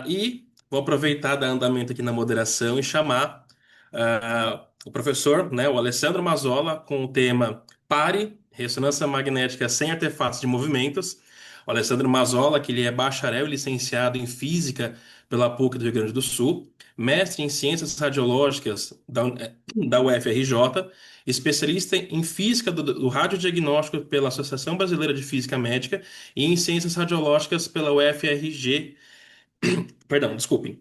E vou aproveitar da andamento aqui na moderação e chamar o professor, né, o Alessandro Mazzola, com o tema Pare, Ressonância Magnética sem Artefatos de Movimentos. O Alessandro Mazzola, que ele é bacharel e licenciado em Física pela PUC do Rio Grande do Sul, mestre em Ciências Radiológicas da UFRJ, especialista em Física do Radiodiagnóstico pela Associação Brasileira de Física Médica e em Ciências Radiológicas pela UFRG. Perdão, desculpem.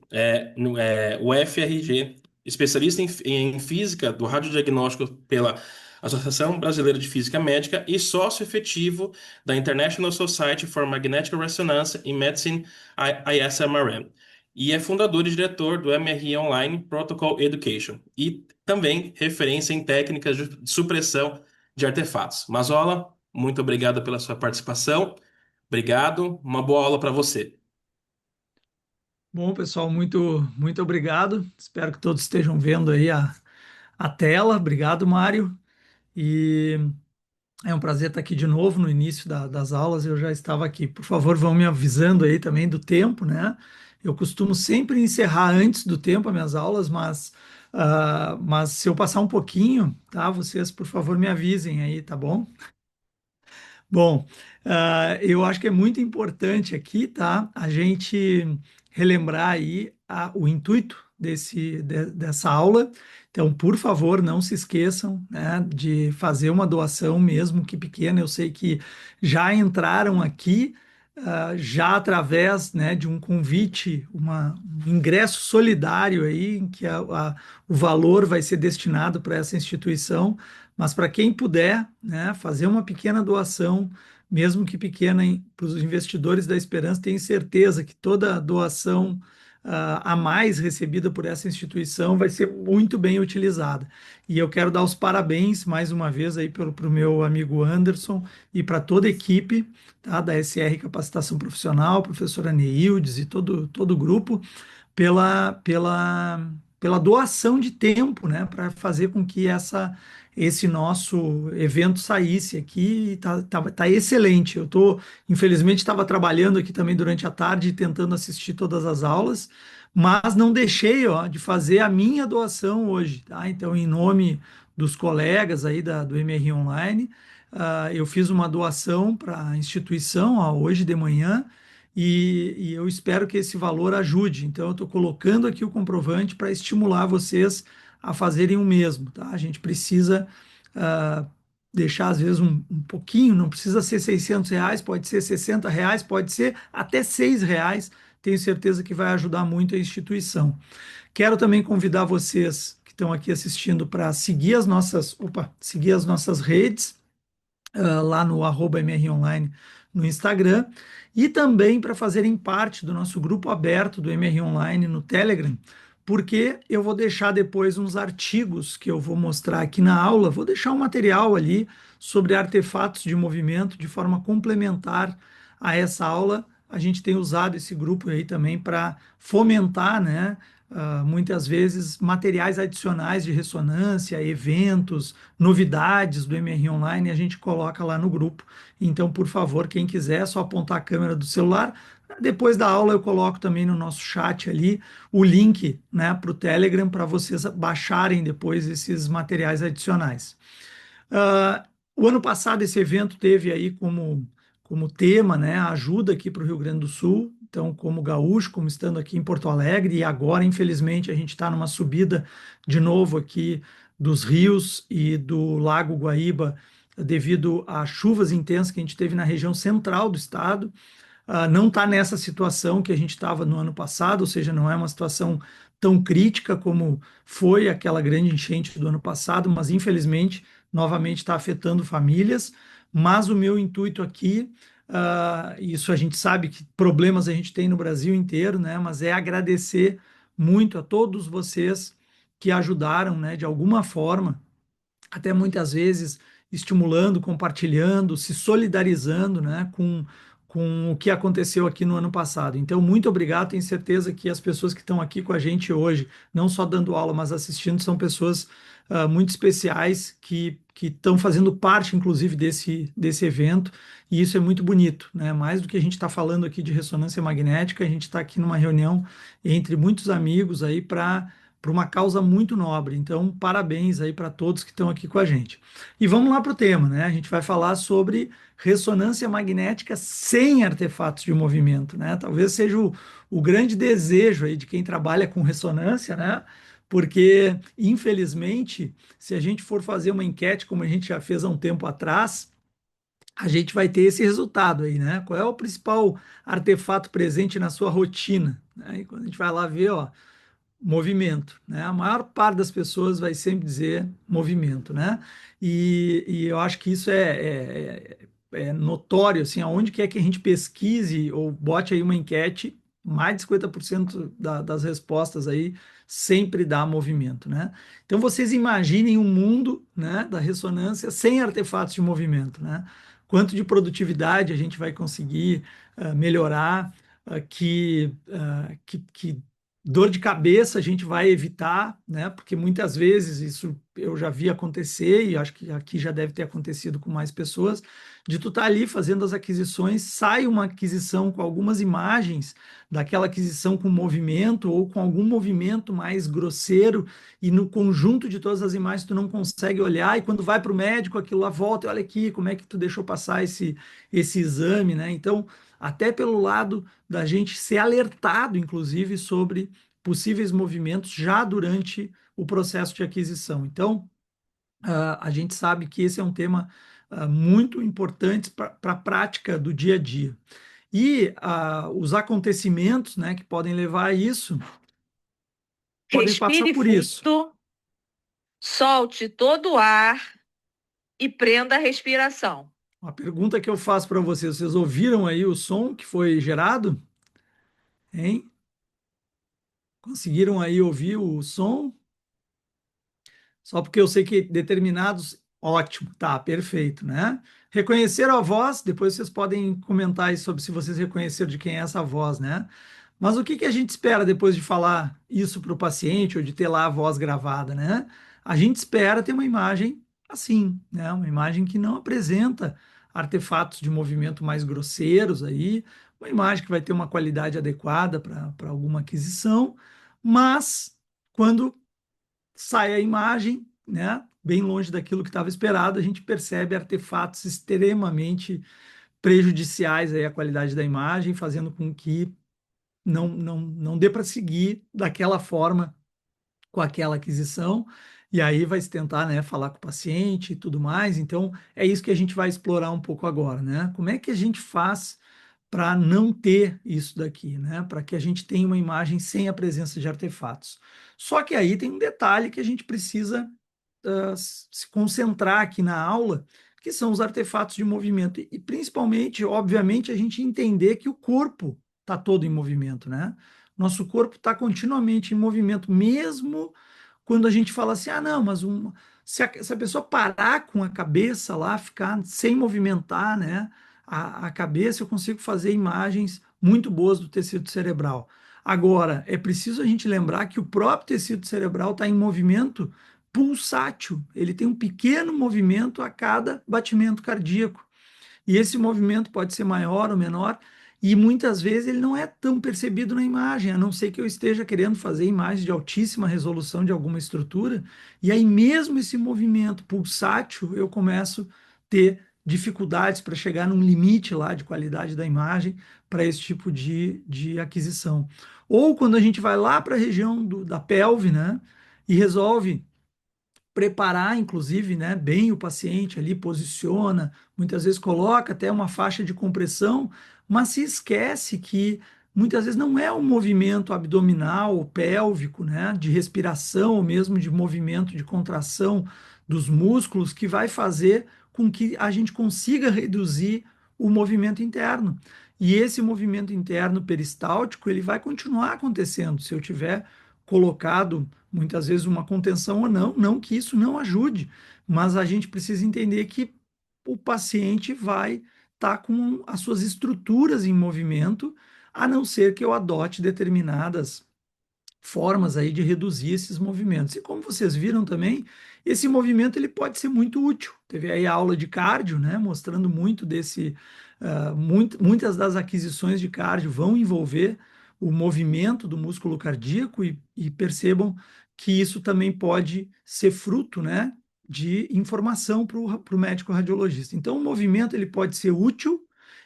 O FRG, especialista em física do radiodiagnóstico pela Associação Brasileira de Física Médica e sócio efetivo da International Society for Magnetic Resonance in Medicine, ISMRM. E é fundador e diretor do MRI Online Protocol Education. E também referência em técnicas de supressão de artefatos. Mazola, muito obrigado pela sua participação. Obrigado. Uma boa aula para você. Bom, pessoal, muito obrigado. Espero que todos estejam vendo aí a tela. Obrigado, Mário. E é um prazer estar aqui de novo no início das aulas. Eu já estava aqui. Por favor, vão me avisando aí também do tempo, né? Eu costumo sempre encerrar antes do tempo as minhas aulas, mas se eu passar um pouquinho, tá? Vocês, por favor, me avisem aí, tá bom? Bom, eu acho que é muito importante aqui, tá? A gente relembrar aí o intuito dessa aula. Então, por favor, não se esqueçam, né, de fazer uma doação, mesmo que pequena. Eu sei que já entraram aqui, já através, né, de um convite, um ingresso solidário aí, em que o valor vai ser destinado para essa instituição. Mas para quem puder, né, fazer uma pequena doação, mesmo que pequena, para os investidores da Esperança, tenho certeza que toda doação a mais recebida por essa instituição vai ser muito bem utilizada. E eu quero dar os parabéns mais uma vez aí para o meu amigo Anderson e para toda a equipe, tá, da SR Capacitação Profissional, professora Neildes e todo o grupo, pela, pela, pela doação de tempo, né, para fazer com que esse nosso evento saísse aqui. Tá excelente. Infelizmente, estava trabalhando aqui também durante a tarde, tentando assistir todas as aulas, mas não deixei, ó, de fazer a minha doação hoje, tá? Então, em nome dos colegas aí do MRI Online, eu fiz uma doação para a instituição, ó, hoje de manhã, e eu espero que esse valor ajude. Então, eu estou colocando aqui o comprovante para estimular vocês a fazerem o mesmo, tá? A gente precisa ah, deixar, às vezes, um pouquinho, não precisa ser R$ 600, pode ser R$ 60, pode ser até R$ 6. Tenho certeza que vai ajudar muito a instituição. Quero também convidar vocês que estão aqui assistindo para seguir as nossas redes, lá no @MR Online no Instagram, e também para fazerem parte do nosso grupo aberto do MR Online no Telegram, porque eu vou deixar depois uns artigos que eu vou mostrar aqui na aula, vou deixar um material ali sobre artefatos de movimento de forma complementar a essa aula. A gente tem usado esse grupo aí também para fomentar, né, muitas vezes materiais adicionais de ressonância, eventos, novidades do MR Online, a gente coloca lá no grupo. Então, por favor, quem quiser, é só apontar a câmera do celular. Depois da aula, eu coloco também no nosso chat ali o link, né, para o Telegram, para vocês baixarem depois esses materiais adicionais. Uh, o ano passado esse evento teve aí como tema, né, a ajuda aqui para o Rio Grande do Sul. Então, como gaúcho, como estando aqui em Porto Alegre, e agora, infelizmente, a gente está numa subida de novo aqui dos rios e do Lago Guaíba, devido a chuvas intensas que a gente teve na região central do estado. Não está nessa situação que a gente estava no ano passado, ou seja, não é uma situação tão crítica como foi aquela grande enchente do ano passado, mas infelizmente novamente está afetando famílias. Mas o meu intuito aqui, isso a gente sabe que problemas a gente tem no Brasil inteiro, né? Mas é agradecer muito a todos vocês que ajudaram, né, de alguma forma, até muitas vezes estimulando, compartilhando, se solidarizando, né, com o que aconteceu aqui no ano passado. Então, muito obrigado. Tenho certeza que as pessoas que estão aqui com a gente hoje, não só dando aula, mas assistindo, são pessoas muito especiais que estão fazendo parte, inclusive, desse evento. E isso é muito bonito, né? Mais do que a gente está falando aqui de ressonância magnética, a gente está aqui numa reunião entre muitos amigos aí para uma causa muito nobre. Então, parabéns aí para todos que estão aqui com a gente. E vamos lá para o tema, né? A gente vai falar sobre ressonância magnética sem artefatos de movimento, né? Talvez seja o grande desejo aí de quem trabalha com ressonância, né? Porque, infelizmente, se a gente for fazer uma enquete, como a gente já fez há um tempo atrás, a gente vai ter esse resultado aí, né? Qual é o principal artefato presente na sua rotina? Né? E quando a gente vai lá ver, ó, movimento, né? A maior parte das pessoas vai sempre dizer movimento, né? E eu acho que isso é notório, assim, aonde quer que a gente pesquise ou bote aí uma enquete, mais de 50% das respostas aí sempre dá movimento, né? Então vocês imaginem um mundo, né, da ressonância sem artefatos de movimento, né? Quanto de produtividade a gente vai conseguir melhorar, que dor de cabeça a gente vai evitar, né? Porque muitas vezes isso eu já vi acontecer e acho que aqui já deve ter acontecido com mais pessoas, de tu estar ali fazendo as aquisições, sai uma aquisição com algumas imagens daquela aquisição com movimento ou com algum movimento mais grosseiro e no conjunto de todas as imagens tu não consegue olhar e quando vai para o médico aquilo lá volta e olha aqui como é que tu deixou passar esse exame, né? Então, até pelo lado da gente ser alertado, inclusive, sobre possíveis movimentos já durante o processo de aquisição. Então, a gente sabe que esse é um tema muito importante para a prática do dia a dia. E os acontecimentos, né, que podem levar a isso, podem passar Respire por isso. fundo, solte todo o ar e prenda a respiração. Uma pergunta que eu faço para vocês: vocês ouviram aí o som que foi gerado? Hein? Conseguiram aí ouvir o som? Só porque eu sei que determinados, ótimo, tá, perfeito, né? Reconheceram a voz, depois vocês podem comentar aí sobre se vocês reconheceram de quem é essa voz, né? Mas o que que a gente espera depois de falar isso para o paciente ou de ter lá a voz gravada, né? A gente espera ter uma imagem assim, né? Uma imagem que não apresenta artefatos de movimento mais grosseiros aí, uma imagem que vai ter uma qualidade adequada para alguma aquisição, mas quando sai a imagem, né? Bem longe daquilo que estava esperado, a gente percebe artefatos extremamente prejudiciais aí à qualidade da imagem, fazendo com que não dê para seguir daquela forma com aquela aquisição. E aí vai se tentar, né, falar com o paciente e tudo mais. Então, é isso que a gente vai explorar um pouco agora, né? Como é que a gente faz para não ter isso daqui, né? Para que a gente tenha uma imagem sem a presença de artefatos. Só que aí tem um detalhe que a gente precisa se concentrar aqui na aula, que são os artefatos de movimento. E principalmente, obviamente, a gente entender que o corpo está todo em movimento, né? Nosso corpo está continuamente em movimento, mesmo quando a gente fala assim, ah, não, mas se a pessoa parar com a cabeça lá, ficar sem movimentar, né, a cabeça, eu consigo fazer imagens muito boas do tecido cerebral. Agora, é preciso a gente lembrar que o próprio tecido cerebral está em movimento pulsátil, ele tem um pequeno movimento a cada batimento cardíaco. E esse movimento pode ser maior ou menor, e muitas vezes ele não é tão percebido na imagem, a não ser que eu esteja querendo fazer imagens de altíssima resolução de alguma estrutura, e aí mesmo esse movimento pulsátil eu começo a ter dificuldades para chegar num limite lá de qualidade da imagem para esse tipo de aquisição. Ou quando a gente vai lá para a região da pelve, né, e resolve preparar, inclusive, né, bem o paciente ali, posiciona, muitas vezes coloca até uma faixa de compressão, mas se esquece que muitas vezes não é um movimento abdominal ou pélvico, né, de respiração ou mesmo de movimento de contração dos músculos que vai fazer com que a gente consiga reduzir o movimento interno. E esse movimento interno peristáltico, ele vai continuar acontecendo se eu tiver colocado muitas vezes uma contenção ou não, não que isso não ajude, mas a gente precisa entender que o paciente vai está com as suas estruturas em movimento, a não ser que eu adote determinadas formas aí de reduzir esses movimentos. E como vocês viram também, esse movimento ele pode ser muito útil. Teve aí a aula de cardio, né, mostrando muito muitas das aquisições de cardio vão envolver o movimento do músculo cardíaco e percebam que isso também pode ser fruto, né, de informação para o médico radiologista. Então, o movimento ele pode ser útil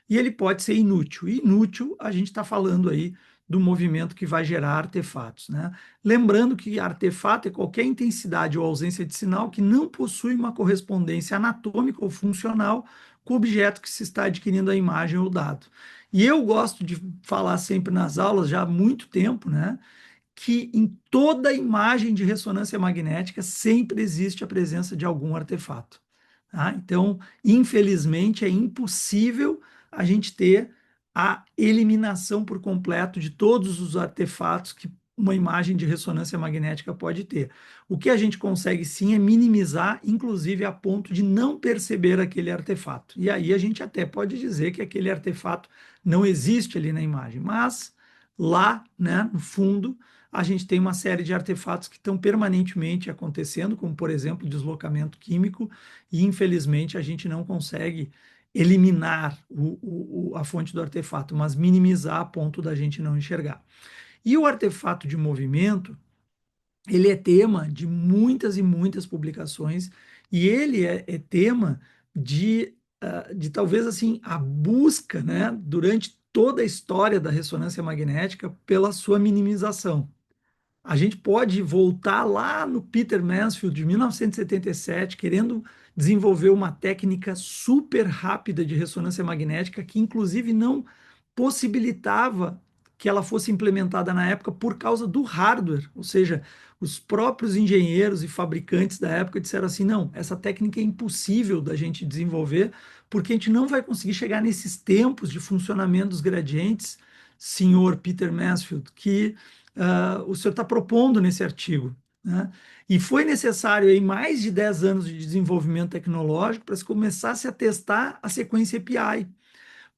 e ele pode ser inútil. E inútil, a gente está falando aí do movimento que vai gerar artefatos, né? Lembrando que artefato é qualquer intensidade ou ausência de sinal que não possui uma correspondência anatômica ou funcional com o objeto que se está adquirindo a imagem ou dado. E eu gosto de falar sempre nas aulas, já há muito tempo, né, que em toda imagem de ressonância magnética sempre existe a presença de algum artefato. Tá? Então, infelizmente, é impossível a gente ter a eliminação por completo de todos os artefatos que uma imagem de ressonância magnética pode ter. O que a gente consegue sim é minimizar, inclusive a ponto de não perceber aquele artefato. E aí a gente até pode dizer que aquele artefato não existe ali na imagem, mas lá, né, no fundo, a gente tem uma série de artefatos que estão permanentemente acontecendo, como por exemplo deslocamento químico, e infelizmente a gente não consegue eliminar a fonte do artefato, mas minimizar a ponto da gente não enxergar. E o artefato de movimento, ele é tema de muitas e muitas publicações, e ele é tema de talvez assim a busca, né, durante toda a história da ressonância magnética pela sua minimização. A gente pode voltar lá no Peter Mansfield de 1977, querendo desenvolver uma técnica super rápida de ressonância magnética que, inclusive, não possibilitava que ela fosse implementada na época por causa do hardware, ou seja, os próprios engenheiros e fabricantes da época disseram assim: não, essa técnica é impossível da gente desenvolver, porque a gente não vai conseguir chegar nesses tempos de funcionamento dos gradientes, senhor Peter Mansfield, que o senhor está propondo nesse artigo. Né? E foi necessário aí mais de 10 anos de desenvolvimento tecnológico para se começar a testar a sequência API.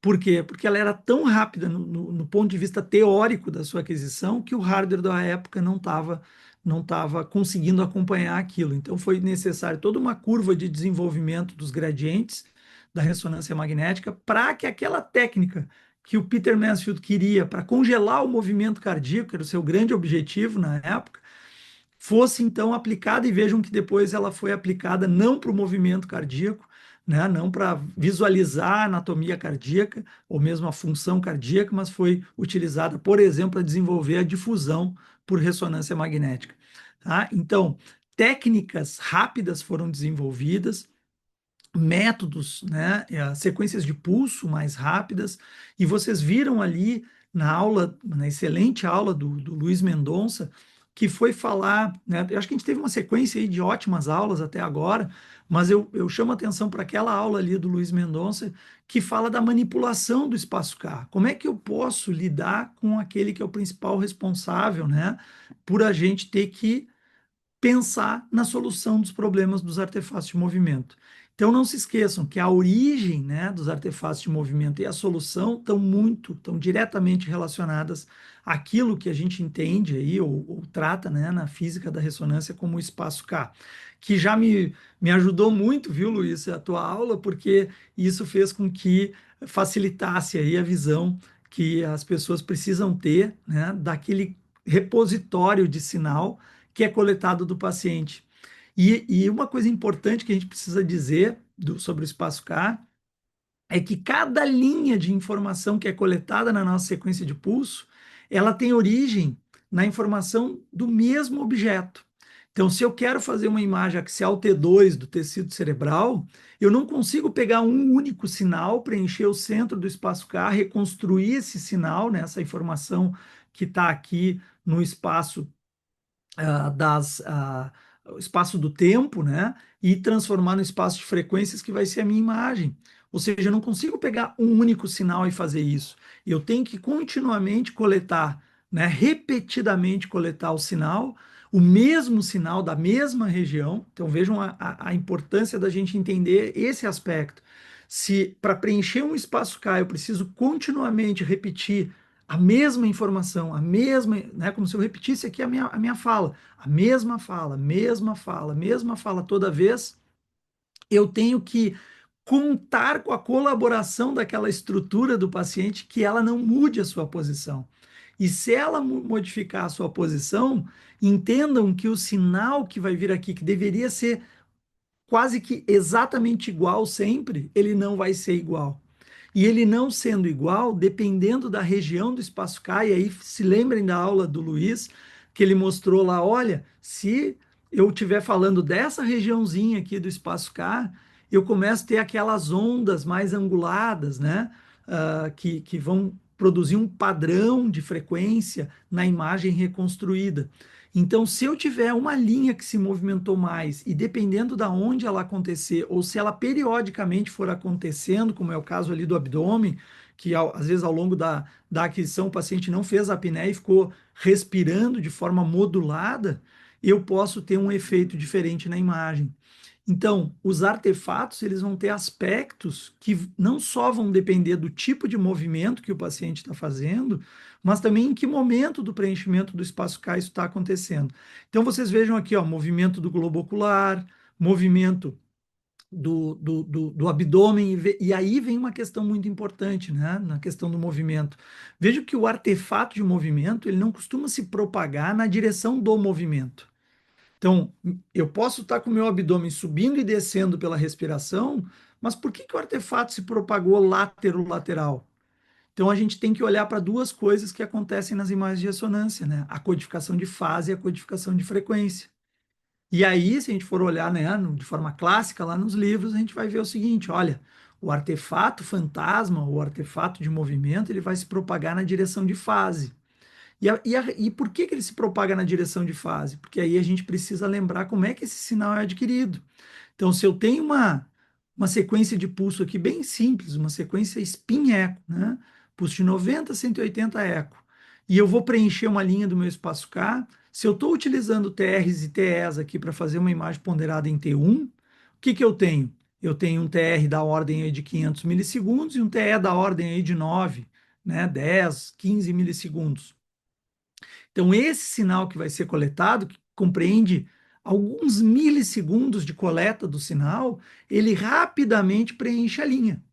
Por quê? Porque ela era tão rápida no ponto de vista teórico da sua aquisição que o hardware da época não tava conseguindo acompanhar aquilo. Então foi necessário toda uma curva de desenvolvimento dos gradientes da ressonância magnética para que aquela técnica que o Peter Mansfield queria para congelar o movimento cardíaco, que era o seu grande objetivo na época, fosse então aplicada, e vejam que depois ela foi aplicada não para o movimento cardíaco, né, não para visualizar a anatomia cardíaca ou mesmo a função cardíaca, mas foi utilizada, por exemplo, para desenvolver a difusão por ressonância magnética. Tá? Então, técnicas rápidas foram desenvolvidas, métodos, né, sequências de pulso mais rápidas, e vocês viram ali na aula, na excelente aula do Luiz Mendonça, que foi falar, né, eu acho que a gente teve uma sequência aí de ótimas aulas até agora, mas eu chamo a atenção para aquela aula ali do Luiz Mendonça, que fala da manipulação do espaço K. Como é que eu posso lidar com aquele que é o principal responsável, né, por a gente ter que pensar na solução dos problemas dos artefatos de movimento. Então não se esqueçam que a origem, né, dos artefatos de movimento e a solução estão diretamente relacionadas àquilo que a gente entende aí ou trata, né, na física da ressonância como o espaço K, que já me ajudou muito, viu, Luiz, a tua aula, porque isso fez com que facilitasse aí a visão que as pessoas precisam ter, né, daquele repositório de sinal que é coletado do paciente. E uma coisa importante que a gente precisa dizer sobre o espaço K é que cada linha de informação que é coletada na nossa sequência de pulso, ela tem origem na informação do mesmo objeto. Então, se eu quero fazer uma imagem axial T2 do tecido cerebral, eu não consigo pegar um único sinal, preencher o centro do espaço K, reconstruir esse sinal, né, essa informação que está aqui no espaço o espaço do tempo, né, e transformar no espaço de frequências que vai ser a minha imagem. Ou seja, eu não consigo pegar um único sinal e fazer isso. Eu tenho que continuamente coletar, né, repetidamente coletar o mesmo sinal da mesma região. Então vejam a importância da gente entender esse aspecto. Se para preencher um espaço K eu preciso continuamente repetir a mesma informação, a mesma, né, como se eu repetisse aqui a minha fala, a mesma fala, mesma fala, mesma fala toda vez, eu tenho que contar com a colaboração daquela estrutura do paciente que ela não mude a sua posição. E se ela modificar a sua posição, entendam que o sinal que vai vir aqui, que deveria ser quase que exatamente igual sempre, ele não vai ser igual. E ele não sendo igual, dependendo da região do espaço K, e aí se lembrem da aula do Luiz, que ele mostrou lá, olha, se eu estiver falando dessa regiãozinha aqui do espaço K, eu começo a ter aquelas ondas mais anguladas, né? Que vão produzir um padrão de frequência na imagem reconstruída. Então, se eu tiver uma linha que se movimentou mais e dependendo da onde ela acontecer, ou se ela periodicamente for acontecendo, como é o caso ali do abdômen, que às vezes ao longo da aquisição o paciente não fez a apneia e ficou respirando de forma modulada, eu posso ter um efeito diferente na imagem. Então, os artefatos, eles vão ter aspectos que não só vão depender do tipo de movimento que o paciente está fazendo, mas também em que momento do preenchimento do espaço K isso está acontecendo. Então, vocês vejam aqui, ó, movimento do globo ocular, movimento do abdômen, e aí vem uma questão muito importante, né, na questão do movimento. Veja que o artefato de movimento, ele não costuma se propagar na direção do movimento. Então, eu posso estar com o meu abdômen subindo e descendo pela respiração, mas por que o artefato se propagou lateral? Então, a gente tem que olhar para duas coisas que acontecem nas imagens de ressonância, né? A codificação de fase e a codificação de frequência. E aí, se a gente for olhar, né, de forma clássica lá nos livros, a gente vai ver o seguinte, olha, o artefato fantasma, o artefato de movimento, ele vai se propagar na direção de fase. E por que ele se propaga na direção de fase? Porque aí a gente precisa lembrar como é que esse sinal é adquirido. Então, se eu tenho uma sequência de pulso aqui bem simples, uma sequência spin-eco, né? Pulso de 90 a 180 eco, e eu vou preencher uma linha do meu espaço K, se eu estou utilizando TRs e TEs aqui para fazer uma imagem ponderada em T1, o que eu tenho? Eu tenho um TR da ordem aí de 500 milissegundos e um TE da ordem aí de 9, né? 10, 15 milissegundos. Então, esse sinal que vai ser coletado, que compreende alguns milissegundos de coleta do sinal, ele rapidamente preenche a linha.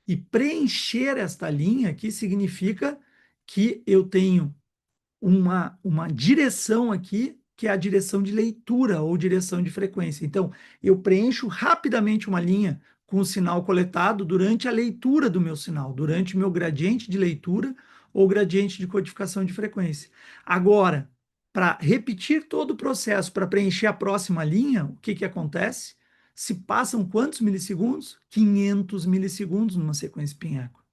E preencher esta linha aqui significa que eu tenho uma direção aqui, que é a direção de leitura ou direção de frequência. Então, eu preencho rapidamente uma linha com o sinal coletado durante a leitura do meu sinal, durante o meu gradiente de leitura ou gradiente de codificação de frequência. Agora, para repetir todo o processo, para preencher a próxima linha, o que acontece? Se passam quantos milissegundos? 500 milissegundos numa sequência Pinheco.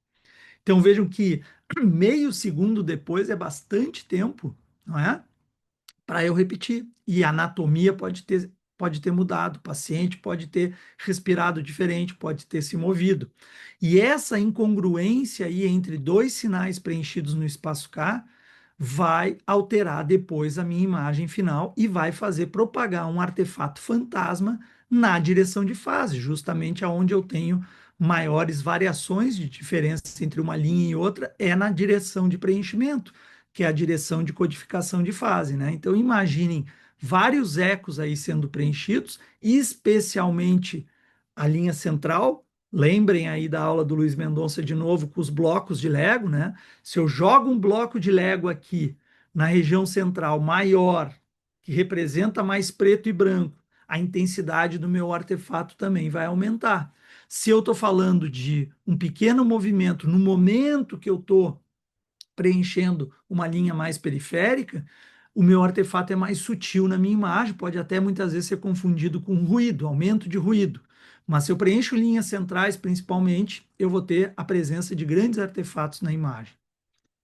Então vejam que meio segundo depois é bastante tempo, não é? Para eu repetir. E a anatomia pode ter mudado, o paciente pode ter respirado diferente, pode ter se movido. E essa incongruência aí entre dois sinais preenchidos no espaço K vai alterar depois a minha imagem final e vai fazer propagar um artefato fantasma na direção de fase, justamente aonde eu tenho maiores variações de diferença entre uma linha e outra é na direção de preenchimento, que é a direção de codificação de fase, né? Então imaginem vários ecos aí sendo preenchidos, especialmente a linha central. Lembrem aí da aula do Luiz Mendonça de novo com os blocos de Lego, né? Se eu jogo um bloco de Lego aqui na região central maior, que representa mais preto e branco, a intensidade do meu artefato também vai aumentar. Se eu estou falando de um pequeno movimento no momento que eu estou preenchendo uma linha mais periférica, o meu artefato é mais sutil na minha imagem, pode até muitas vezes ser confundido com ruído, aumento de ruído. Mas se eu preencho linhas centrais, principalmente, eu vou ter a presença de grandes artefatos na imagem.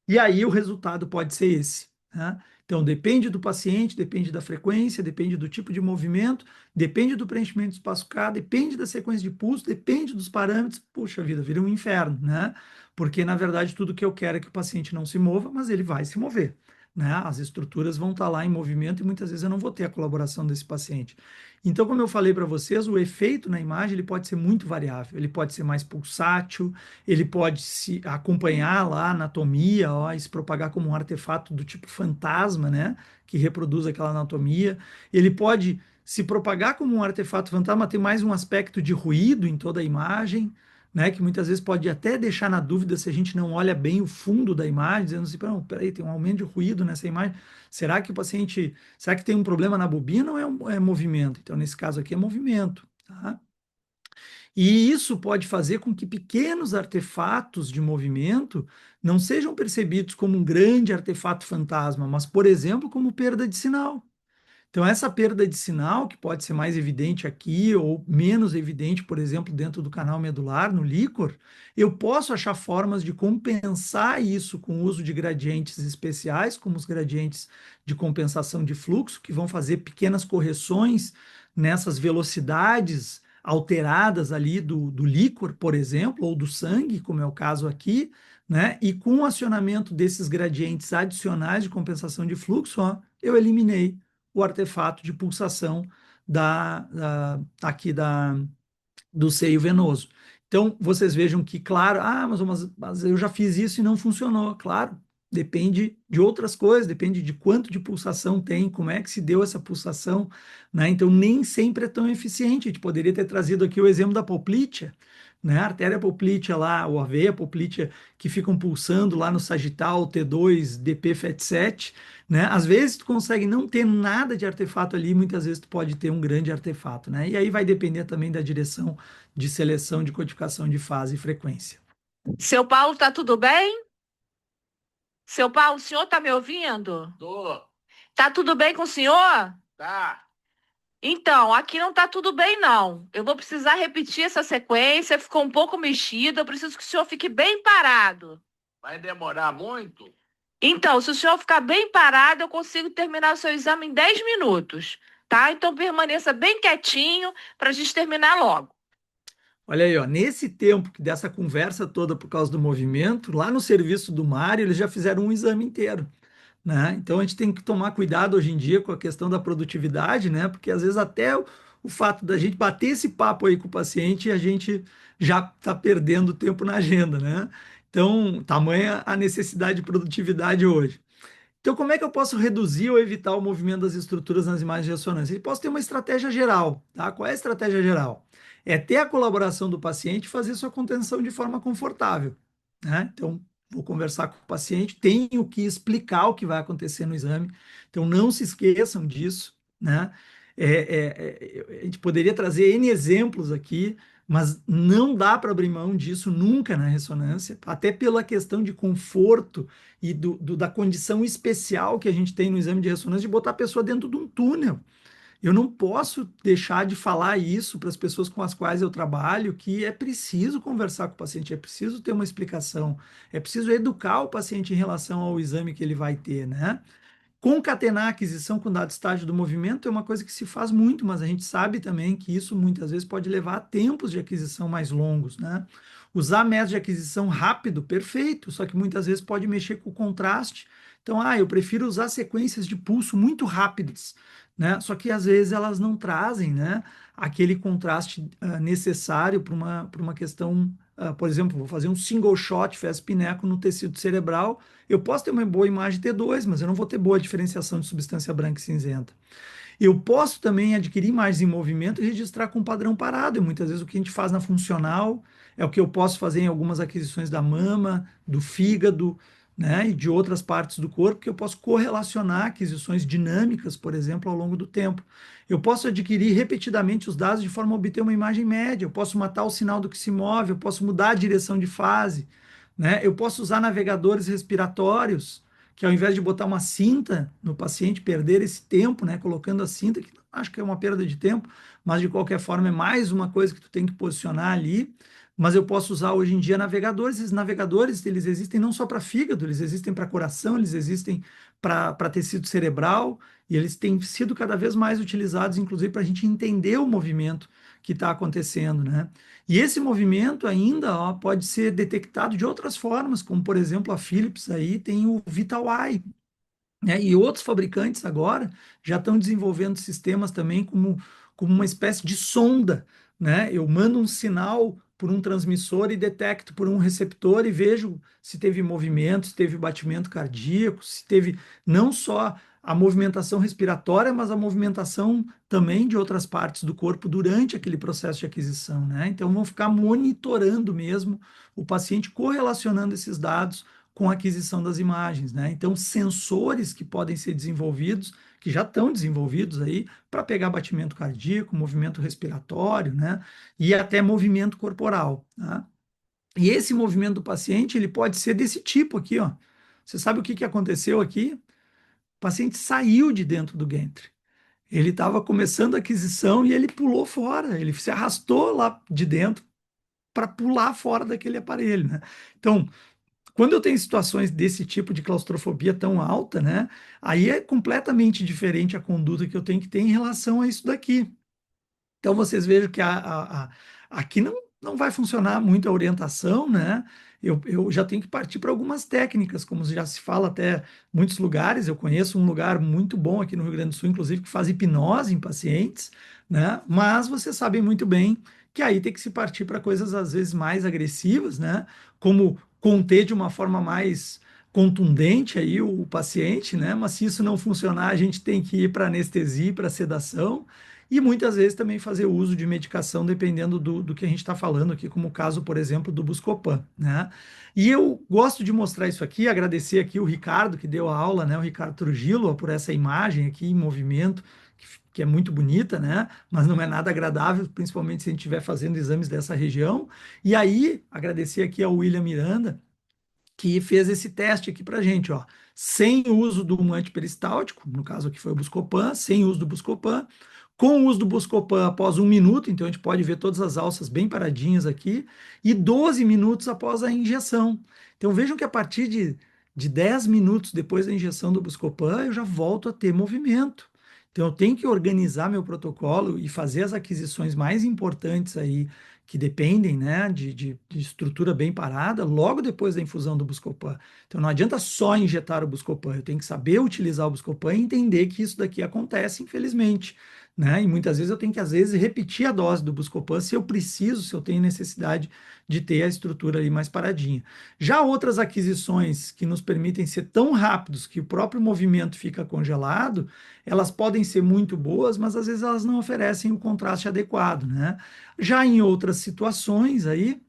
E aí o resultado pode ser esse, né? Então, depende do paciente, depende da frequência, depende do tipo de movimento, depende do preenchimento do espaço K, depende da sequência de pulso, depende dos parâmetros. Puxa vida, vira um inferno, né? Porque, na verdade, tudo que eu quero é que o paciente não se mova, mas ele vai se mover. né? As estruturas vão estar lá em movimento e muitas vezes eu não vou ter a colaboração desse paciente. Então, como eu falei para vocês, o efeito na imagem ele pode ser muito variável. Ele pode ser mais pulsátil, ele pode se acompanhar lá a anatomia, ó, e se propagar como um artefato do tipo fantasma, né? Que reproduz aquela anatomia. Ele pode se propagar como um artefato fantasma, ter mais um aspecto de ruído em toda a imagem, né, que muitas vezes pode até deixar na dúvida se a gente não olha bem o fundo da imagem, dizendo assim, não, peraí, tem um aumento de ruído nessa imagem, será que o paciente, será que tem um problema na bobina ou é movimento? Então, nesse caso aqui é movimento, tá? E isso pode fazer com que pequenos artefatos de movimento não sejam percebidos como um grande artefato fantasma, mas, por exemplo, como perda de sinal. Então, essa perda de sinal, que pode ser mais evidente aqui ou menos evidente, por exemplo, dentro do canal medular, no líquor, eu posso achar formas de compensar isso com o uso de gradientes especiais, como os gradientes de compensação de fluxo, que vão fazer pequenas correções nessas velocidades alteradas ali do líquor, por exemplo, ou do sangue, como é o caso aqui, né? E com o acionamento desses gradientes adicionais de compensação de fluxo, ó, eu eliminei o artefato de pulsação aqui do seio venoso. Então, vocês vejam que, claro, mas eu já fiz isso e não funcionou. Claro, depende de outras coisas, depende de quanto de pulsação tem, como é que se deu essa pulsação, né? Então, nem sempre é tão eficiente. A gente poderia ter trazido aqui o exemplo da poplítea, né? A artéria poplítea lá, ou a veia poplítea, que ficam pulsando lá no sagital T2, DP FET7, né? Às vezes tu consegue não ter nada de artefato ali, muitas vezes tu pode ter um grande artefato, né? E aí vai depender também da direção de seleção de codificação de fase e frequência. Seu Paulo, tá tudo bem? Seu Paulo, o senhor tá me ouvindo? Tô, Tá tudo bem com o senhor? tá. Então, aqui não tá tudo bem, não. Eu vou precisar repetir essa sequência, ficou um pouco mexida, eu preciso que o senhor fique bem parado. Vai demorar muito? Então, se o senhor ficar bem parado, eu consigo terminar o seu exame em 10 minutos, tá? Então, permaneça bem quietinho para a gente terminar logo. Olha aí, ó, nesse tempo que dessa conversa toda por causa do movimento, lá no serviço do Mário, eles já fizeram um exame inteiro, né? Então a gente tem que tomar cuidado hoje em dia com a questão da produtividade, né? Porque às vezes até o fato da gente bater esse papo aí com o paciente, a gente já está perdendo tempo na agenda, né? Então, tamanha a necessidade de produtividade hoje. Então, como é que eu posso reduzir ou evitar o movimento das estruturas nas imagens de ressonância? Eu posso ter uma estratégia geral, tá? Qual é a estratégia geral? É ter a colaboração do paciente e fazer sua contenção de forma confortável, né? Então, vou conversar com o paciente, tenho que explicar o que vai acontecer no exame, então não se esqueçam disso, né? A gente poderia trazer N exemplos aqui, mas não dá para abrir mão disso nunca na ressonância, até pela questão de conforto e da condição especial que a gente tem no exame de ressonância de botar a pessoa dentro de um túnel. Eu não posso deixar de falar isso para as pessoas com as quais eu trabalho, que é preciso conversar com o paciente, é preciso ter uma explicação, é preciso educar o paciente em relação ao exame que ele vai ter, né? Concatenar a aquisição com dado estágio do movimento é uma coisa que se faz muito, mas a gente sabe também que isso muitas vezes pode levar a tempos de aquisição mais longos, né? Usar métodos de aquisição rápido, perfeito, só que muitas vezes pode mexer com o contraste. Então, eu prefiro usar sequências de pulso muito rápidas, né? Só que às vezes elas não trazem, né, aquele contraste necessário para uma questão, por exemplo, vou fazer um single shot FES-pineco no tecido cerebral. Eu posso ter uma boa imagem T2, mas eu não vou ter boa diferenciação de substância branca e cinzenta. Eu posso também adquirir imagens em movimento e registrar com padrão parado. E muitas vezes o que a gente faz na funcional é o que eu posso fazer em algumas aquisições da mama, do fígado, né, e de outras partes do corpo, que eu posso correlacionar aquisições dinâmicas, por exemplo, ao longo do tempo. Eu posso adquirir repetidamente os dados de forma a obter uma imagem média, eu posso matar o sinal do que se move, eu posso mudar a direção de fase, né? Eu posso usar navegadores respiratórios, que ao invés de botar uma cinta no paciente, perder esse tempo, né, colocando a cinta, que acho que é uma perda de tempo, mas de qualquer forma é mais uma coisa que tu tem que posicionar ali. Mas eu posso usar hoje em dia navegadores. Esses navegadores, eles existem não só para fígado, eles existem para coração, eles existem para tecido cerebral, e eles têm sido cada vez mais utilizados, inclusive, para a gente entender o movimento que está acontecendo, né? E esse movimento ainda, ó, pode ser detectado de outras formas, como por exemplo a Philips aí tem o Vital Eye, né? E outros fabricantes agora já estão desenvolvendo sistemas também como uma espécie de sonda, né? Eu mando um sinal por um transmissor e detecto por um receptor e vejo se teve movimento, se teve batimento cardíaco, se teve não só a movimentação respiratória, mas a movimentação também de outras partes do corpo durante aquele processo de aquisição, né? Então vão ficar monitorando mesmo o paciente, correlacionando esses dados com a aquisição das imagens, né? Então, sensores que podem ser desenvolvidos, que já estão desenvolvidos aí, para pegar batimento cardíaco, movimento respiratório, né? E até movimento corporal, tá? E esse movimento do paciente, ele pode ser desse tipo aqui, ó. Você sabe o que que aconteceu aqui? O paciente saiu de dentro do gantry. Ele estava começando a aquisição e ele pulou fora, ele se arrastou lá de dentro para pular fora daquele aparelho, né? Então, quando eu tenho situações desse tipo de claustrofobia tão alta, né, aí é completamente diferente a conduta que eu tenho que ter em relação a isso daqui. Então vocês vejam que aqui não vai funcionar muito a orientação, né? Eu já tenho que partir para algumas técnicas, como já se fala até muitos lugares. Eu conheço um lugar muito bom aqui no Rio Grande do Sul, inclusive, que faz hipnose em pacientes, né? Mas vocês sabem muito bem que aí tem que se partir para coisas às vezes mais agressivas, né? Como conter de uma forma mais contundente aí o paciente, né? Mas se isso não funcionar, a gente tem que ir para anestesia, para sedação e muitas vezes também fazer uso de medicação dependendo do que a gente está falando aqui, como o caso, por exemplo, do Buscopan, né? E eu gosto de mostrar isso aqui, agradecer aqui o Ricardo que deu a aula, né? O Ricardo Trujillo, por essa imagem aqui em movimento, que é muito bonita, né? Mas não é nada agradável, principalmente se a gente estiver fazendo exames dessa região. E aí, agradecer aqui ao William Miranda, que fez esse teste aqui para gente, ó, sem uso do antiperistáltico, no caso aqui foi o Buscopan, sem uso do Buscopan, com o uso do Buscopan após 1 minuto, então a gente pode ver todas as alças bem paradinhas aqui, e 12 minutos após a injeção. Então vejam que a partir de 10 minutos depois da injeção do Buscopan, eu já volto a ter movimento. Então eu tenho que organizar meu protocolo e fazer as aquisições mais importantes aí que dependem, né, de estrutura bem parada, logo depois da infusão do Buscopan. Então não adianta só injetar o Buscopan, eu tenho que saber utilizar o Buscopan e entender que isso daqui acontece, infelizmente, né? E muitas vezes eu tenho que, às vezes, repetir a dose do Buscopan se eu preciso, se eu tenho necessidade de ter a estrutura ali mais paradinha. Já outras aquisições que nos permitem ser tão rápidos que o próprio movimento fica congelado, elas podem ser muito boas, mas às vezes elas não oferecem o contraste adequado, né? Já em outras situações aí,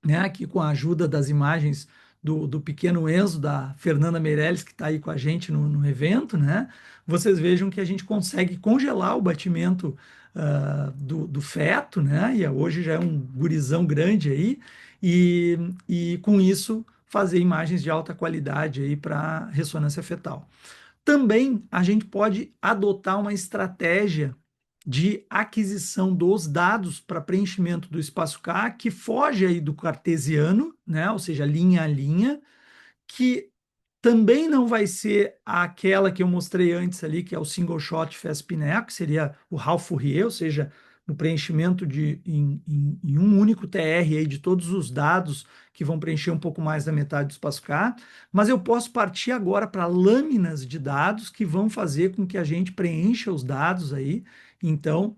né, aqui com a ajuda das imagens do pequeno Enzo, da Fernanda Meirelles, que está aí com a gente no evento, né, vocês vejam que a gente consegue congelar o batimento do feto, né, e hoje já é um gurizão grande aí, e com isso fazer imagens de alta qualidade aí para ressonância fetal. Também a gente pode adotar uma estratégia de aquisição dos dados para preenchimento do espaço K que foge aí do cartesiano, né? Ou seja, linha a linha, que também não vai ser aquela que eu mostrei antes ali, que é o single shot fast pineco, que seria o Ralph Fourier, ou seja, no preenchimento em um único TR aí de todos os dados que vão preencher um pouco mais da metade do espaço K, mas eu posso partir agora para lâminas de dados que vão fazer com que a gente preencha os dados aí, então,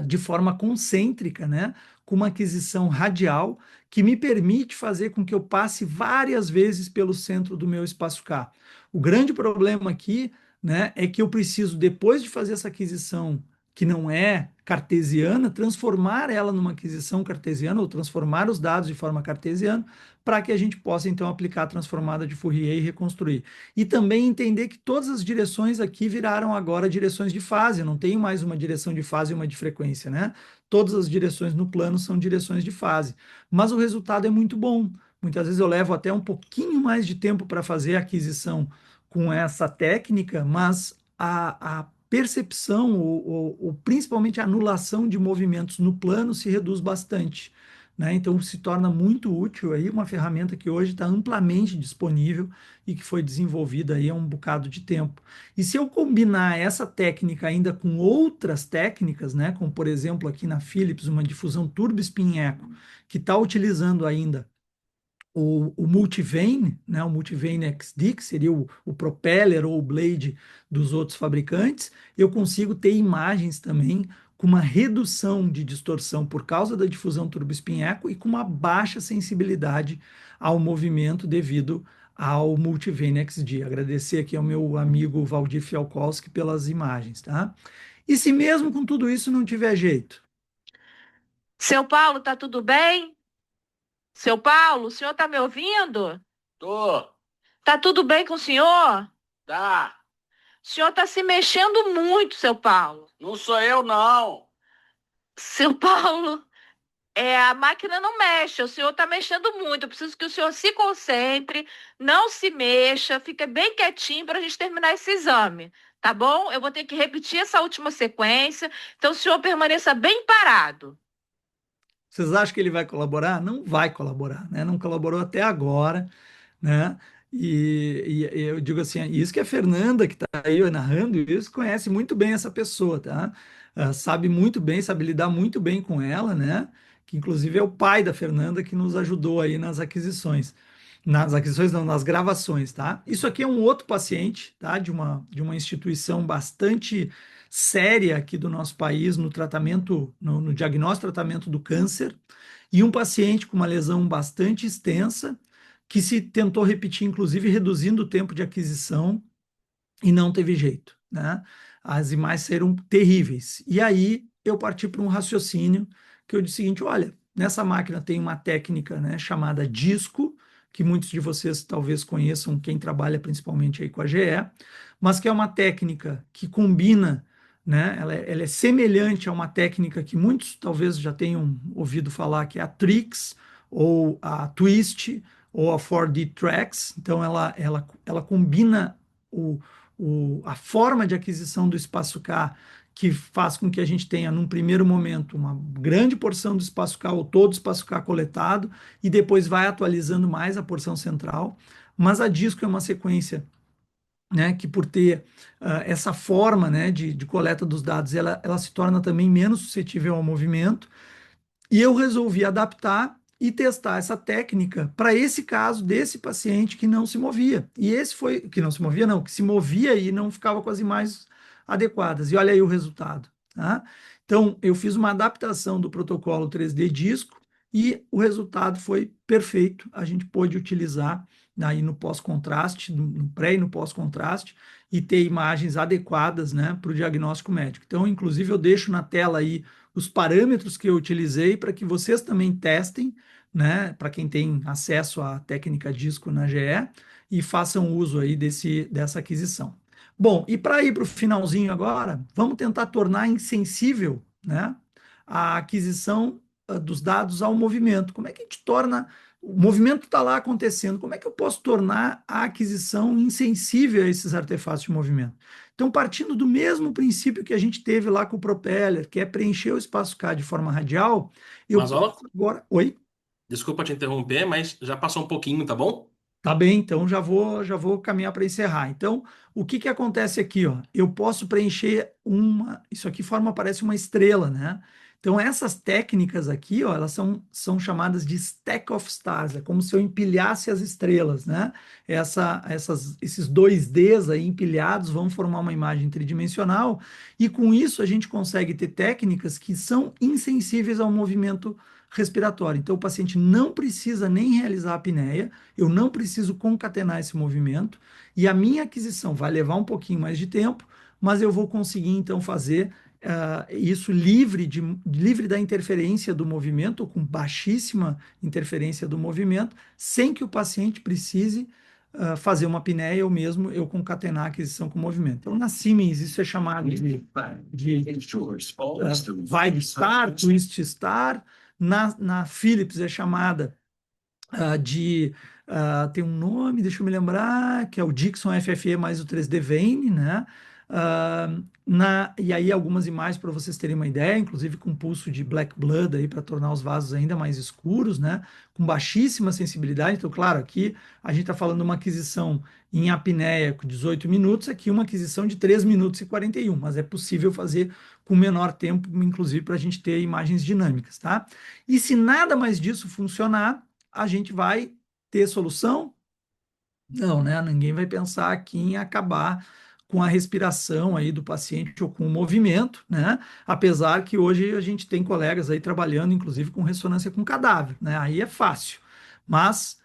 de forma concêntrica, né, com uma aquisição radial que me permite fazer com que eu passe várias vezes pelo centro do meu espaço K. O grande problema aqui, né, é que eu preciso, depois de fazer essa aquisição que não é cartesiana, transformar ela numa aquisição cartesiana ou transformar os dados de forma cartesiana para que a gente possa então aplicar a transformada de Fourier e reconstruir. E também entender que todas as direções aqui viraram agora direções de fase, eu não tenho mais uma direção de fase e uma de frequência, né? Todas as direções no plano são direções de fase, mas o resultado é muito bom. Muitas vezes eu levo até um pouquinho mais de tempo para fazer a aquisição com essa técnica, mas a percepção ou principalmente a anulação de movimentos no plano se reduz bastante, né? Então se torna muito útil aí uma ferramenta que hoje está amplamente disponível e que foi desenvolvida aí há um bocado de tempo. E se eu combinar essa técnica ainda com outras técnicas, né, como por exemplo aqui na Philips uma difusão turbo spin echo, que está utilizando ainda o Multivane, né, o Multivane XD, que seria o propeller ou o blade dos outros fabricantes, eu consigo ter imagens também com uma redução de distorção por causa da difusão turbo-spin echo e com uma baixa sensibilidade ao movimento devido ao Multivane XD. Agradecer aqui ao meu amigo Valdir Fialkowski pelas imagens, tá? E se mesmo com tudo isso não tiver jeito? Seu Paulo, tá tudo bem? Seu Paulo, o senhor tá me ouvindo? Tô. Tá tudo bem com o senhor? Tá. O senhor tá se mexendo muito, seu Paulo. Não sou eu, não. Seu Paulo, a máquina não mexe, o senhor tá mexendo muito. Eu preciso que o senhor se concentre, não se mexa, fique bem quietinho para a gente terminar esse exame, tá bom? Eu vou ter que repetir essa última sequência, então o senhor permaneça bem parado. Vocês acham que ele vai colaborar? Não vai colaborar, né? Não colaborou até agora, né? E eu digo assim, isso que a Fernanda, que está aí narrando isso, conhece muito bem essa pessoa, tá? Sabe muito bem, sabe lidar muito bem com ela, né? Que inclusive é o pai da Fernanda que nos ajudou aí nas aquisições. Nas aquisições, não, nas gravações, tá? Isso aqui é um outro paciente, tá? De uma instituição bastante séria aqui do nosso país no tratamento, no diagnóstico e tratamento do câncer, e um paciente com uma lesão bastante extensa, que se tentou repetir, inclusive reduzindo o tempo de aquisição, e não teve jeito, né? As imagens serão terríveis. E aí eu parti para um raciocínio que eu disse o seguinte: olha, nessa máquina tem uma técnica, né, chamada disco, que muitos de vocês talvez conheçam, quem trabalha principalmente aí com a GE, mas que é uma técnica que combina, né? Ela é semelhante a uma técnica que muitos talvez já tenham ouvido falar, que é a Trix, ou a Twist, ou a 4D Tracks. Então ela combina a forma de aquisição do espaço K, que faz com que a gente tenha, num primeiro momento, uma grande porção do espaço K ou todo o espaço K coletado, e depois vai atualizando mais a porção central. Mas a disco é uma sequência, né, que por ter essa forma, né, de coleta dos dados, ela se torna também menos suscetível ao movimento, e eu resolvi adaptar e testar essa técnica para esse caso desse paciente que não se movia. E esse foi, que não se movia, não, que se movia e não ficava com as imagens adequadas. E olha aí o resultado, tá? Então, eu fiz uma adaptação do protocolo 3D disco e o resultado foi perfeito. A gente pôde utilizar aí no pós-contraste, no pré e no pós-contraste, e ter imagens adequadas, né, para o diagnóstico médico. Então, inclusive, eu deixo na tela aí os parâmetros que eu utilizei para que vocês também testem, né, para quem tem acesso à técnica disco na GE, e façam uso aí dessa aquisição. Bom, e para ir para o finalzinho agora, vamos tentar tornar insensível, né, a aquisição dos dados ao movimento. Como é que a gente torna... O movimento está lá acontecendo, como é que eu posso tornar a aquisição insensível a esses artefatos de movimento? Então, partindo do mesmo princípio que a gente teve lá com o propeller, que é preencher o espaço K de forma radial, eu Mas, ó, posso agora... Oi? desculpa te interromper, mas já passou um pouquinho, tá bom? Tá bem, então já vou caminhar para encerrar. Então, o que que acontece aqui, ó? Eu posso preencher isso aqui parece uma estrela, né? Então, essas técnicas aqui, ó, elas são chamadas de stack of stars. É como se eu empilhasse as estrelas, né? Esses 2Ds aí empilhados vão formar uma imagem tridimensional, e com isso a gente consegue ter técnicas que são insensíveis ao movimento respiratório. Então, o paciente não precisa nem realizar a apneia, eu não preciso concatenar esse movimento, e a minha aquisição vai levar um pouquinho mais de tempo, mas eu vou conseguir então fazer isso livre da interferência do movimento, ou com baixíssima interferência do movimento, sem que o paciente precise fazer uma apneia ou mesmo eu concatenar a aquisição com o movimento. Então, na Siemens, isso é chamado de vibe star, twist star. Na Philips é chamada tem um nome, deixa eu me lembrar, que é o Dixon FFE mais o 3D Vane, né? E aí algumas imagens para vocês terem uma ideia, inclusive com pulso de black blood aí para tornar os vasos ainda mais escuros, né? Com baixíssima sensibilidade. Então, claro, aqui a gente está falando de uma aquisição em apneia com 18 minutos, aqui uma aquisição de 3 minutos e 41, mas é possível fazer com menor tempo, inclusive para a gente ter imagens dinâmicas, tá? E se nada mais disso funcionar, a gente vai ter solução? Não, né? Ninguém vai pensar aqui em acabar com a respiração aí do paciente ou com o movimento, né? Apesar que hoje a gente tem colegas aí trabalhando, inclusive, com ressonância com cadáver, né? Aí é fácil. Mas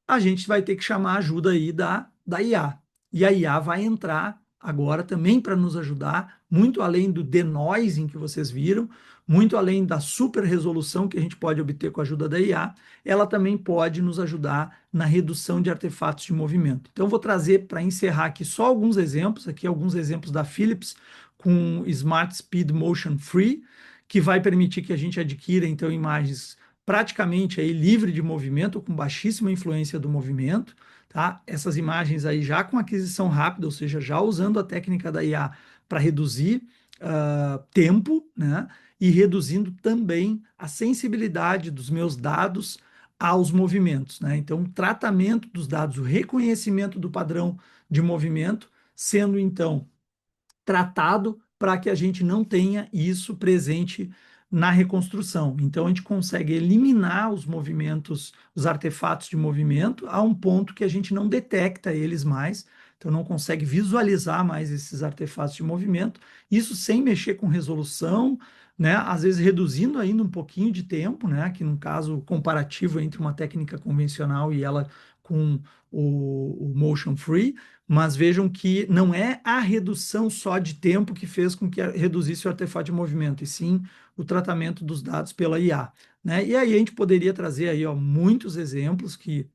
a gente vai ter que chamar a ajuda aí da IA. E a IA vai entrar agora também para nos ajudar, muito além do denoising que vocês viram, muito além da super resolução que a gente pode obter com a ajuda da IA, ela também pode nos ajudar na redução de artefatos de movimento. Então, vou trazer para encerrar aqui só alguns exemplos, aqui alguns exemplos da Philips com Smart Speed Motion Free, que vai permitir que a gente adquira, então, imagens praticamente aí livre de movimento, com baixíssima influência do movimento, tá? Essas imagens aí já com aquisição rápida, ou seja, já usando a técnica da IA para reduzir tempo, né? E reduzindo também a sensibilidade dos meus dados aos movimentos, né? Então, o tratamento dos dados, o reconhecimento do padrão de movimento, sendo então tratado para que a gente não tenha isso presente na reconstrução. Então, a gente consegue eliminar os movimentos, os artefatos de movimento, a um ponto que a gente não detecta eles mais, então não consegue visualizar mais esses artefatos de movimento, isso sem mexer com resolução, né? Às vezes reduzindo ainda um pouquinho de tempo, né? Que no caso comparativo entre uma técnica convencional e ela com o motion free, mas vejam que não é a redução só de tempo que fez com que reduzisse o artefato de movimento, e sim o tratamento dos dados pela IA, né? E aí a gente poderia trazer aí, ó, muitos exemplos que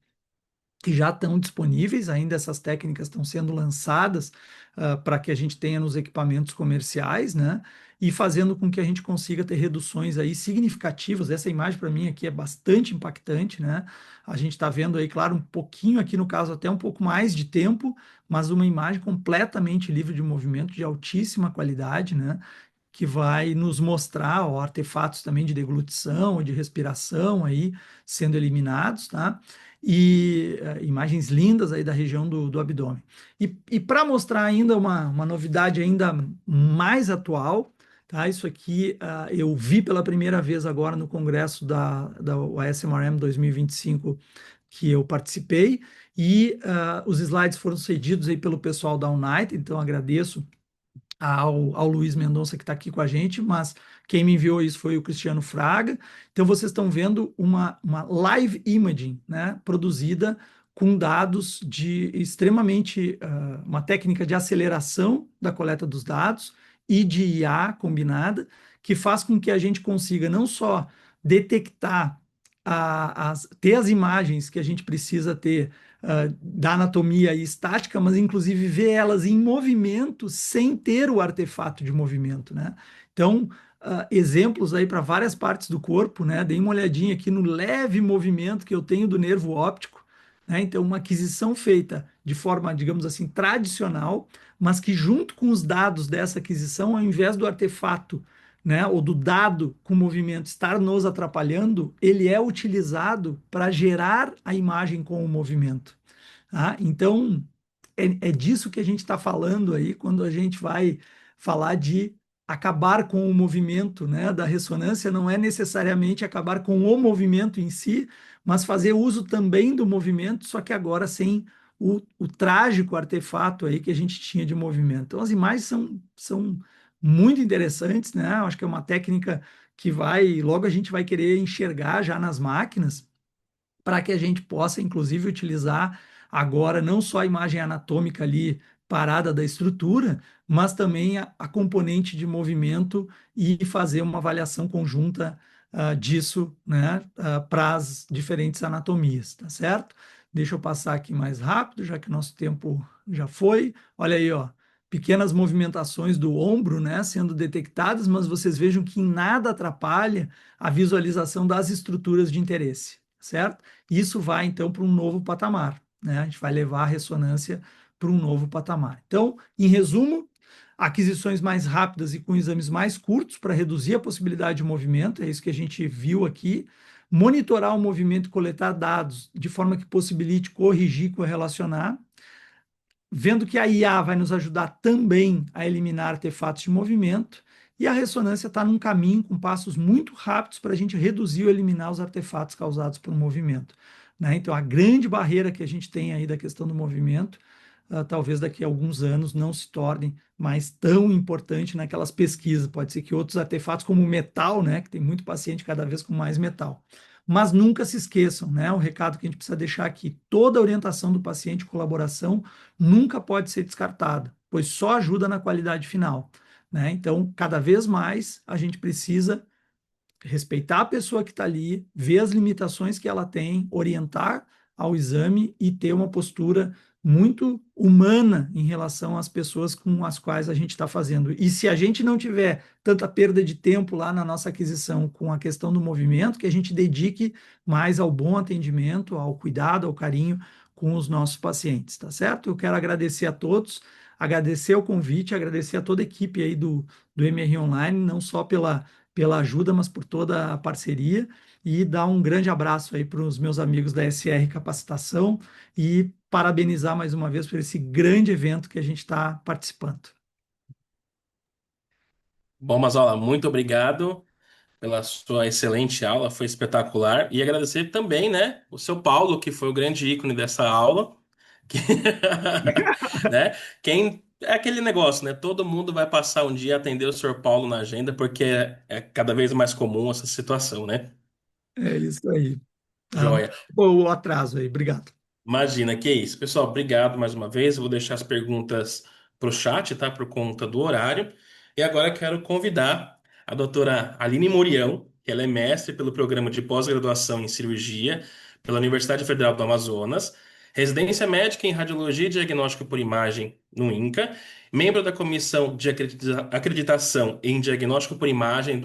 já estão disponíveis, ainda essas técnicas estão sendo lançadas para que a gente tenha nos equipamentos comerciais, né? E fazendo com que a gente consiga ter reduções aí significativas. Essa imagem para mim aqui é bastante impactante, né? A gente está vendo aí, claro, um pouquinho aqui no caso até um pouco mais de tempo, mas uma imagem completamente livre de movimento, de altíssima qualidade, né? Que vai nos mostrar ó, artefatos também de deglutição, de respiração aí sendo eliminados, tá? E imagens lindas aí da região do abdômen. E para mostrar ainda uma novidade ainda mais atual, tá? Isso aqui eu vi pela primeira vez agora no congresso da ASMRM 2025 que eu participei, e os slides foram cedidos aí pelo pessoal da Unite, então agradeço ao Luiz Mendonça que está aqui com a gente, mas quem me enviou isso foi o Cristiano Fraga. Então vocês estão vendo uma live imaging, né, produzida com dados de extremamente uma técnica de aceleração da coleta dos dados e de IA combinada, que faz com que a gente consiga não só detectar ter as imagens que a gente precisa ter da anatomia e estática, mas inclusive ver elas em movimento sem ter o artefato de movimento, né? Então, exemplos aí para várias partes do corpo, né? Dei uma olhadinha aqui no leve movimento que eu tenho do nervo óptico, né? Então, uma aquisição feita de forma, digamos assim, tradicional, mas que junto com os dados dessa aquisição, ao invés do artefato, né, ou do dado com movimento estar nos atrapalhando, ele é utilizado para gerar a imagem com o movimento. Tá? Então, é disso que a gente está falando aí quando a gente vai falar de acabar com o movimento, né, da ressonância, não é necessariamente acabar com o movimento em si, mas fazer uso também do movimento, só que agora sem o trágico artefato aí que a gente tinha de movimento. Então, as imagens são muito interessantes, né? Acho que é uma técnica que logo a gente vai querer enxergar já nas máquinas, para que a gente possa, inclusive, utilizar agora não só a imagem anatômica ali parada da estrutura, mas também a componente de movimento e fazer uma avaliação conjunta disso, né, para as diferentes anatomias, tá certo? Deixa eu passar aqui mais rápido, já que o nosso tempo já foi. Olha aí, ó, pequenas movimentações do ombro, né, sendo detectadas, mas vocês vejam que em nada atrapalha a visualização das estruturas de interesse, certo? Isso vai, então, para um novo patamar, né? A gente vai levar a ressonância para um novo patamar. Então, em resumo, aquisições mais rápidas e com exames mais curtos para reduzir a possibilidade de movimento, é isso que a gente viu aqui. Monitorar o movimento e coletar dados de forma que possibilite corrigir, correlacionar. Vendo que a IA vai nos ajudar também a eliminar artefatos de movimento, e a ressonância está num caminho com passos muito rápidos para a gente reduzir ou eliminar os artefatos causados pelo movimento. né? Então, a grande barreira que a gente tem aí da questão do movimento, talvez daqui a alguns anos não se torne mais tão importante naquelas pesquisas. Pode ser que outros artefatos, como o metal, né, que tem muito paciente cada vez com mais metal. Mas nunca se esqueçam, né? O recado que a gente precisa deixar aqui: toda orientação do paciente, colaboração, nunca pode ser descartada, pois só ajuda na qualidade final, né? Então, cada vez mais a gente precisa respeitar a pessoa que está ali, ver as limitações que ela tem, orientar ao exame e ter uma postura muito humana em relação às pessoas com as quais a gente está fazendo. E se a gente não tiver tanta perda de tempo lá na nossa aquisição com a questão do movimento, que a gente dedique mais ao bom atendimento, ao cuidado, ao carinho com os nossos pacientes, tá certo? Eu quero agradecer a todos, agradecer o convite, agradecer a toda a equipe aí do MR Online, não só pela ajuda, mas por toda a parceria, e dar um grande abraço aí para os meus amigos da SR Capacitação e parabenizar mais uma vez por esse grande evento que a gente está participando. Bom, Mazola, muito obrigado pela sua excelente aula, foi espetacular. E agradecer também, né, o seu Paulo, que foi o grande ícone dessa aula. Que- né? Quem é aquele negócio, né? Todo mundo vai passar um dia a atender o Sr. Paulo na agenda, porque é cada vez mais comum essa situação, né? É isso aí. Tá? Joia. O atraso aí, obrigado. Imagina, que isso. Pessoal, obrigado mais uma vez. Eu vou deixar as perguntas para o chat, tá? Por conta do horário. E agora eu quero convidar a doutora Aline Morião, que ela é mestre pelo programa de pós-graduação em cirurgia pela Universidade Federal do Amazonas, residência médica em radiologia e diagnóstico por imagem no INCA, membro da comissão de acreditação em diagnóstico por imagem do